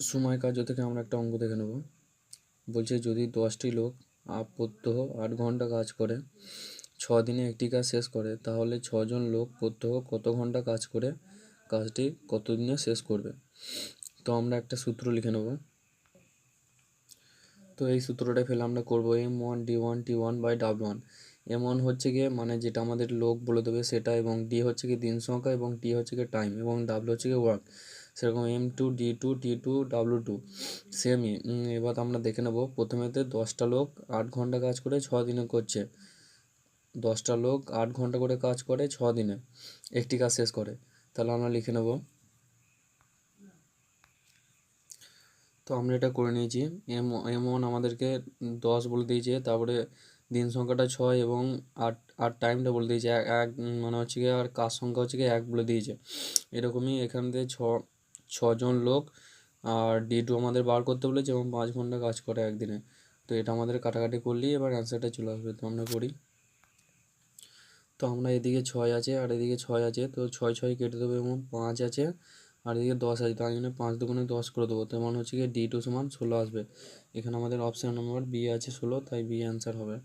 সময় কার্য থেকে আমরা একটা অঙ্ক দেখে নেব। বলছে যদি 10টি লোক প্রত্যহ 8 ঘন্টা কাজ করে 6 দিনে একটি কাজ শেষ করে, তাহলে 6জন লোক প্রত্যহ কত ঘন্টা কাজ করে কাজটি কত দিনে শেষ করবে। তো আমরা একটা সূত্র লিখে নেব। তো এই সূত্রটা ফেলে আমরা করবো M1D1T1/W1। M1 হচ্ছে গিয়ে মানে যেটা আমাদের লোক বলে দেবে সেটা, এবং D হচ্ছে কি দিন সংখ্যা, এবং T হচ্ছে কি টাইম, এবং W হচ্ছে কি ওয়ার্ক। সেরকম M2D2T2W2 সেমই। এবার আমরা দেখে নেব, প্রথমেতে 10টা লোক 8 ঘন্টা কাজ করে 6 দিনে করছে। 10টা লোক 8 ঘন্টা করে কাজ করে 6 দিনে একটি কাজ শেষ করে। তাহলে আমরা লিখে নেব। তো আমরা এটা করে নিয়েছি। M1 আমাদেরকে 10 বলে দিয়েছে, তারপরে দিন সংখ্যাটা 6 এবং আর টাইমটা বলে দিয়েছে এক মানে হচ্ছে গিয়ে, আর কাজ সংখ্যা হচ্ছে গিয়ে 1 বলে দিয়েছে। এরকমই এখান থেকে ছজন লোক আর D2 আমাদের বার করতে বলেছে, এবং 5 ঘন্টা কাজ করে একদিনে। তো এটা আমাদের কাটাকাটি করলেই এবার অ্যান্সারটা চলে আসবে। তো আমরা করি। তো আমরা এদিকে 6 আছে আর এদিকে 6 আছে, তো 6 কেটে দেবো, এবং 5 আছে আর এদিকে 10 আছে, তার জন্য 5 দুগুণে 10 করে দেবো। তেমন হচ্ছে কি D2 সমান 16 আসবে। এখানে আমাদের অপশান নম্বর বি আছে 16, তাই বি অ্যান্সার হবে।